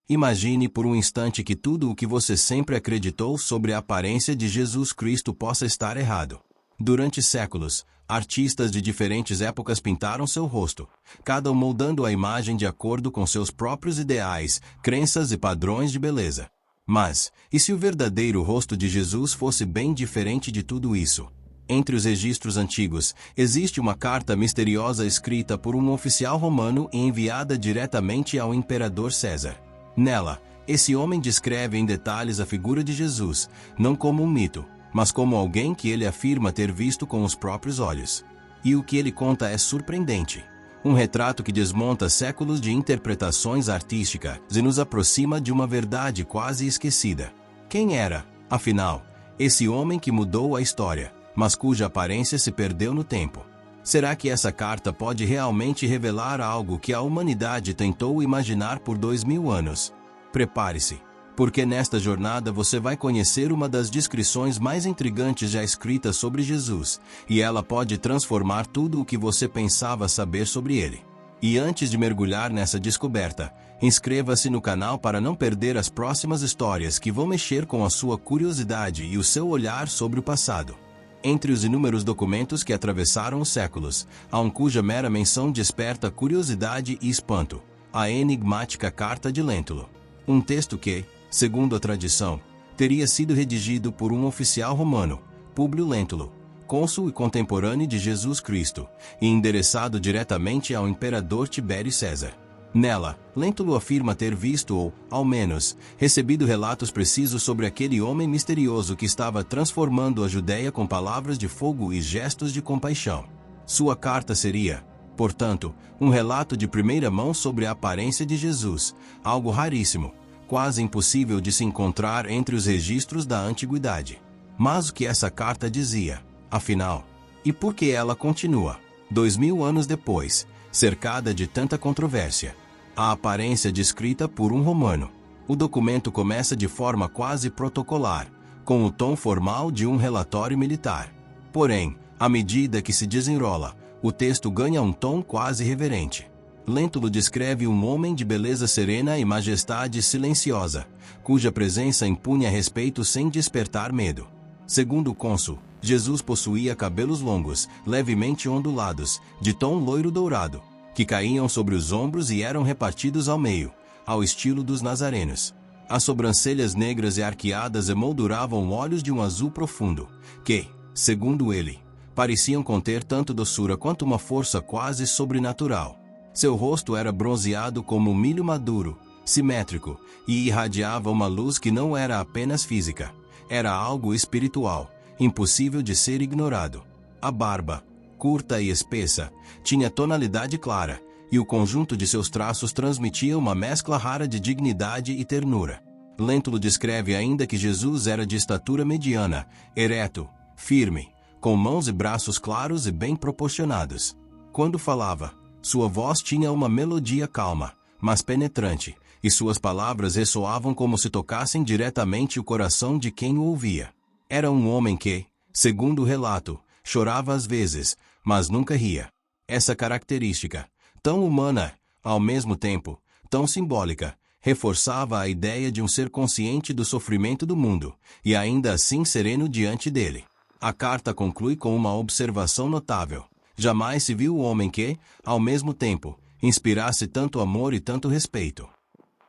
Imagine por um instante que tudo o que você sempre acreditou sobre a aparência de Jesus Cristo possa estar errado. Durante séculos, artistas de diferentes épocas pintaram seu rosto, cada um moldando a imagem de acordo com seus próprios ideais, crenças e padrões de beleza. Mas, e se o verdadeiro rosto de Jesus fosse bem diferente de tudo isso? Entre os registros antigos, existe uma carta misteriosa escrita por um oficial romano e enviada diretamente ao imperador César. Nela, esse homem descreve em detalhes a figura de Jesus, não como um mito, mas como alguém que ele afirma ter visto com os próprios olhos. E o que ele conta é surpreendente. Um retrato que desmonta séculos de interpretações artísticas e nos aproxima de uma verdade quase esquecida. Quem era, afinal, esse homem que mudou a história, mas cuja aparência se perdeu no tempo? Será que essa carta pode realmente revelar algo que a humanidade tentou imaginar por 2000 anos? Prepare-se, porque nesta jornada você vai conhecer uma das descrições mais intrigantes já escritas sobre Jesus, e ela pode transformar tudo o que você pensava saber sobre ele. E antes de mergulhar nessa descoberta, inscreva-se no canal para não perder as próximas histórias que vão mexer com a sua curiosidade e o seu olhar sobre o passado. Entre os inúmeros documentos que atravessaram os séculos, há um cuja mera menção desperta curiosidade e espanto: a enigmática Carta de Lentulus. Um texto que, segundo a tradição, teria sido redigido por um oficial romano, Públio Lentulus, cônsul e contemporâneo de Jesus Cristo, e endereçado diretamente ao imperador Tibério César. Nela, Lentulus afirma ter visto ou, ao menos, recebido relatos precisos sobre aquele homem misterioso que estava transformando a Judéia com palavras de fogo e gestos de compaixão. Sua carta seria, portanto, um relato de primeira mão sobre a aparência de Jesus, algo raríssimo, quase impossível de se encontrar entre os registros da antiguidade. Mas o que essa carta dizia, afinal? E por que ela continua, 2000 anos depois, cercada de tanta controvérsia? A aparência descrita por um romano. O documento começa de forma quase protocolar, com o tom formal de um relatório militar. Porém, à medida que se desenrola, o texto ganha um tom quase reverente. Lentulus descreve um homem de beleza serena e majestade silenciosa, cuja presença impunha respeito sem despertar medo. Segundo o cônsul, Jesus possuía cabelos longos, levemente ondulados, de tom loiro-dourado, que caíam sobre os ombros e eram repartidos ao meio, ao estilo dos nazarenos. As sobrancelhas negras e arqueadas emolduravam olhos de um azul profundo, que, segundo ele, pareciam conter tanto doçura quanto uma força quase sobrenatural. Seu rosto era bronzeado como um milho maduro, simétrico, e irradiava uma luz que não era apenas física, era algo espiritual, impossível de ser ignorado. A barba, curta e espessa, tinha tonalidade clara, e o conjunto de seus traços transmitia uma mescla rara de dignidade e ternura. Lentulus descreve ainda que Jesus era de estatura mediana, ereto, firme, com mãos e braços claros e bem proporcionados. Quando falava, sua voz tinha uma melodia calma, mas penetrante, e suas palavras ressoavam como se tocassem diretamente o coração de quem o ouvia. Era um homem que, segundo o relato, chorava às vezes, mas nunca ria. Essa característica, tão humana, ao mesmo tempo, tão simbólica, reforçava a ideia de um ser consciente do sofrimento do mundo, e ainda assim sereno diante dele. A carta conclui com uma observação notável. Jamais se viu o homem que, ao mesmo tempo, inspirasse tanto amor e tanto respeito.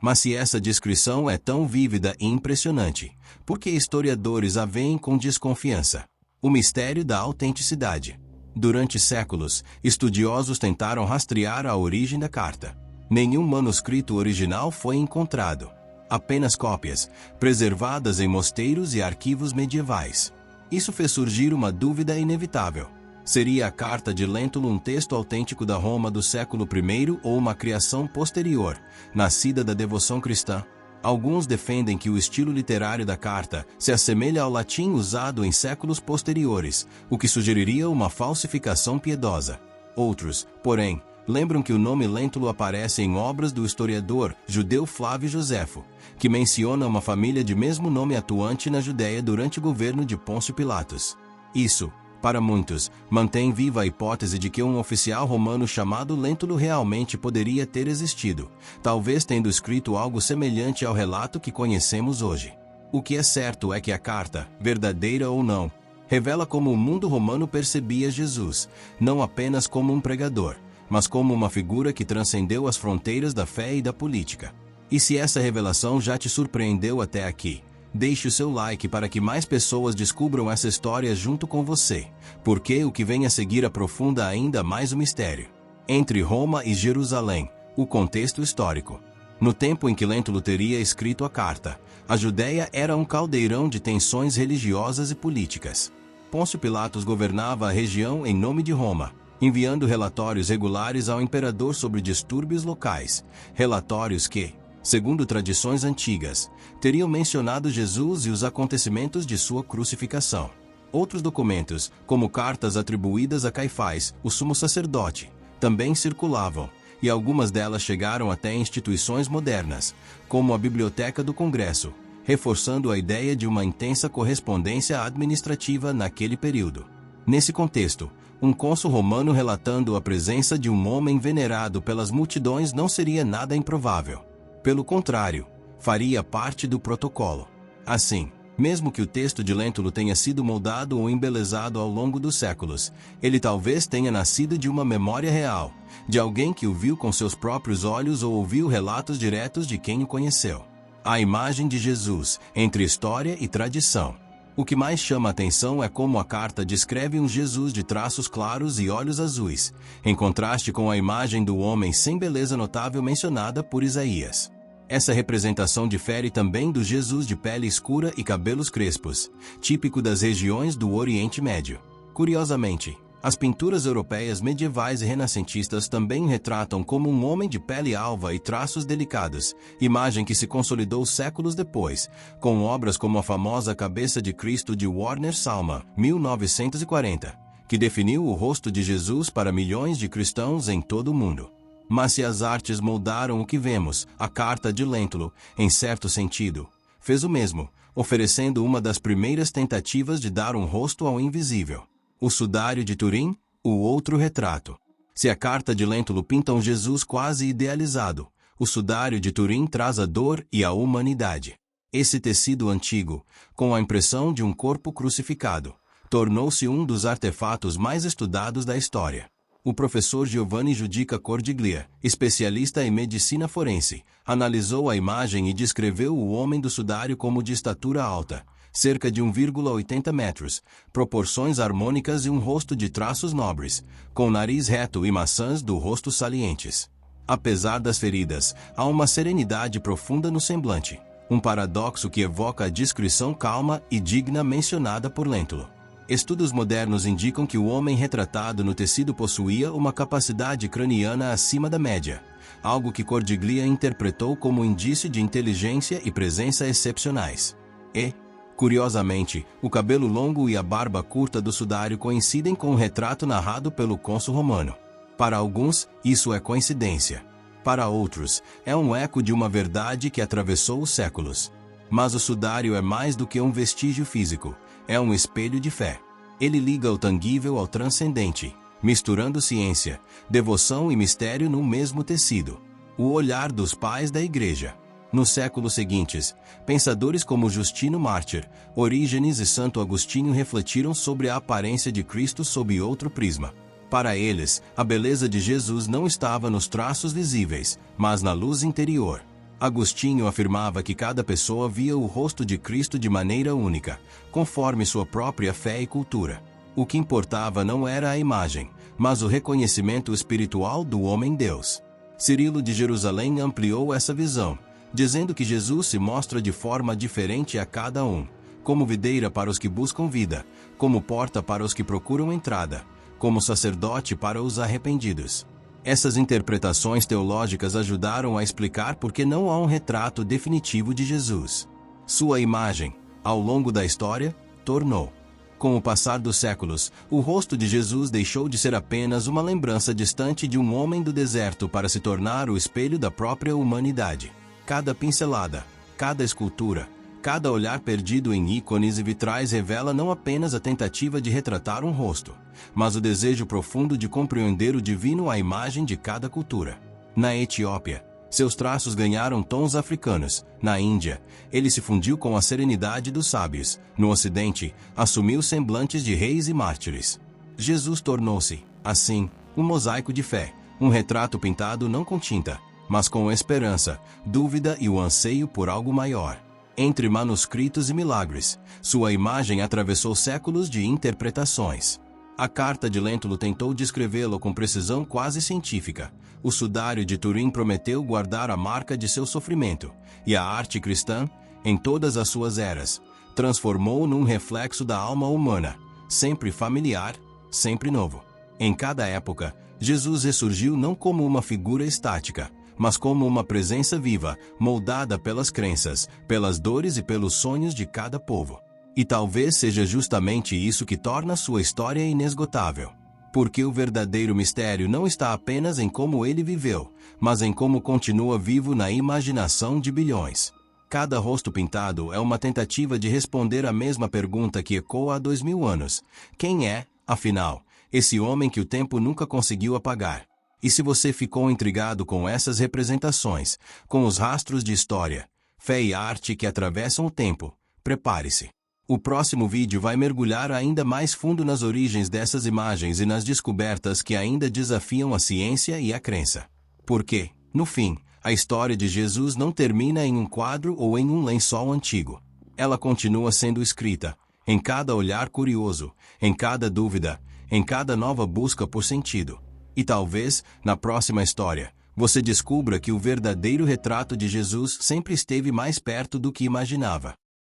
Mas se essa descrição é tão vívida e impressionante, por que historiadores a veem com desconfiança? O mistério da autenticidade. Durante séculos, estudiosos tentaram rastrear a origem da carta. Nenhum manuscrito original foi encontrado. Apenas cópias, preservadas em mosteiros e arquivos medievais. Isso fez surgir uma dúvida inevitável. Seria a Carta de Lentulus um texto autêntico da Roma do século I ou uma criação posterior, nascida da devoção cristã? Alguns defendem que o estilo literário da carta se assemelha ao latim usado em séculos posteriores, o que sugeriria uma falsificação piedosa. Outros, porém, lembram que o nome Lentulus aparece em obras do historiador judeu Flávio Josefo, que menciona uma família de mesmo nome atuante na Judéia durante o governo de Pôncio Pilatos. Isso, Para muitos, mantém viva a hipótese de que um oficial romano chamado Lentulus realmente poderia ter existido, talvez tendo escrito algo semelhante ao relato que conhecemos hoje. O que é certo é que a carta, verdadeira ou não, revela como o mundo romano percebia Jesus, não apenas como um pregador, mas como uma figura que transcendeu as fronteiras da fé e da política. E se essa revelação já te surpreendeu até aqui, deixe o seu like para que mais pessoas descubram essa história junto com você, porque o que vem a seguir aprofunda ainda mais o mistério. Entre Roma e Jerusalém, o contexto histórico. No tempo em que Lentulus teria escrito a carta, a Judéia era um caldeirão de tensões religiosas e políticas. Pôncio Pilatos governava a região em nome de Roma, enviando relatórios regulares ao imperador sobre distúrbios locais, relatórios que, segundo tradições antigas, teriam mencionado Jesus e os acontecimentos de sua crucificação. Outros documentos, como cartas atribuídas a Caifás, o sumo sacerdote, também circulavam, e algumas delas chegaram até instituições modernas, como a Biblioteca do Congresso, reforçando a ideia de uma intensa correspondência administrativa naquele período. Nesse contexto, um cônsul romano relatando a presença de um homem venerado pelas multidões não seria nada improvável. Pelo contrário, faria parte do protocolo. Assim, mesmo que o texto de Lentulus tenha sido moldado ou embelezado ao longo dos séculos, ele talvez tenha nascido de uma memória real, de alguém que o viu com seus próprios olhos ou ouviu relatos diretos de quem o conheceu. A imagem de Jesus, entre história e tradição. O que mais chama a atenção é como a carta descreve um Jesus de traços claros e olhos azuis, em contraste com a imagem do homem sem beleza notável mencionada por Isaías. Essa representação difere também do Jesus de pele escura e cabelos crespos, típico das regiões do Oriente Médio. Curiosamente, as pinturas europeias medievais e renascentistas também retratam como um homem de pele alva e traços delicados, imagem que se consolidou séculos depois, com obras como a famosa Cabeça de Cristo de Warner Salma, 1940, que definiu o rosto de Jesus para milhões de cristãos em todo o mundo. Mas se as artes moldaram o que vemos, a carta de Lentulus, em certo sentido, fez o mesmo, oferecendo uma das primeiras tentativas de dar um rosto ao invisível. O Sudário de Turim, o outro retrato. Se a carta de Lentulus pinta um Jesus quase idealizado, o Sudário de Turim traz a dor e a humanidade. Esse tecido antigo, com a impressão de um corpo crucificado, tornou-se um dos artefatos mais estudados da história. O professor Giovanni Giudica Cordiglia, especialista em medicina forense, analisou a imagem e descreveu o homem do sudário como de estatura alta, cerca de 1,80 metros, proporções harmônicas e um rosto de traços nobres, com nariz reto e maçãs do rosto salientes. Apesar das feridas, há uma serenidade profunda no semblante, um paradoxo que evoca a descrição calma e digna mencionada por Lentulus. Estudos modernos indicam que o homem retratado no tecido possuía uma capacidade craniana acima da média, algo que Cordiglia interpretou como indício de inteligência e presença excepcionais. E, curiosamente, o cabelo longo e a barba curta do sudário coincidem com o retrato narrado pelo cônsul romano. Para alguns, isso é coincidência. Para outros, é um eco de uma verdade que atravessou os séculos. Mas o sudário é mais do que um vestígio físico, é um espelho de fé. Ele liga o tangível ao transcendente, misturando ciência, devoção e mistério no mesmo tecido. O olhar dos pais da Igreja. Nos séculos seguintes, pensadores como Justino Mártir, Orígenes e Santo Agostinho refletiram sobre a aparência de Cristo sob outro prisma. Para eles, a beleza de Jesus não estava nos traços visíveis, mas na luz interior. Agostinho afirmava que cada pessoa via o rosto de Cristo de maneira única, conforme sua própria fé e cultura. O que importava não era a imagem, mas o reconhecimento espiritual do homem-Deus. Cirilo de Jerusalém ampliou essa visão, dizendo que Jesus se mostra de forma diferente a cada um, como videira para os que buscam vida, como porta para os que procuram entrada, como sacerdote para os arrependidos. Essas interpretações teológicas ajudaram a explicar por que não há um retrato definitivo de Jesus. Sua imagem, ao longo da história, tornou. Com o passar dos séculos, o rosto de Jesus deixou de ser apenas uma lembrança distante de um homem do deserto para se tornar o espelho da própria humanidade. Cada pincelada, cada escultura, Cada olhar perdido em ícones e vitrais revela não apenas a tentativa de retratar um rosto, mas o desejo profundo de compreender o divino à imagem de cada cultura. Na Etiópia, seus traços ganharam tons africanos. Na Índia, ele se fundiu com a serenidade dos sábios. No Ocidente, assumiu semblantes de reis e mártires. Jesus tornou-se, assim, um mosaico de fé, um retrato pintado não com tinta, mas com esperança, dúvida e o anseio por algo maior. Entre manuscritos e milagres, sua imagem atravessou séculos de interpretações. A carta de Lentulus tentou descrevê-lo com precisão quase científica. O sudário de Turim prometeu guardar a marca de seu sofrimento, e a arte cristã, em todas as suas eras, transformou-o num reflexo da alma humana, sempre familiar, sempre novo. Em cada época, Jesus ressurgiu não como uma figura estática, mas como uma presença viva, moldada pelas crenças, pelas dores e pelos sonhos de cada povo. E talvez seja justamente isso que torna sua história inesgotável. Porque o verdadeiro mistério não está apenas em como ele viveu, mas em como continua vivo na imaginação de bilhões. Cada rosto pintado é uma tentativa de responder a mesma pergunta que ecoa há 2000 anos. Quem é, afinal, esse homem que o tempo nunca conseguiu apagar? E se você ficou intrigado com essas representações, com os rastros de história, fé e arte que atravessam o tempo, prepare-se. O próximo vídeo vai mergulhar ainda mais fundo nas origens dessas imagens e nas descobertas que ainda desafiam a ciência e a crença. Porque, no fim, a história de Jesus não termina em um quadro ou em um lençol antigo. Ela continua sendo escrita, em cada olhar curioso, em cada dúvida, em cada nova busca por sentido. E talvez, na próxima história, você descubra que o verdadeiro retrato de Jesus sempre esteve mais perto do que imaginava.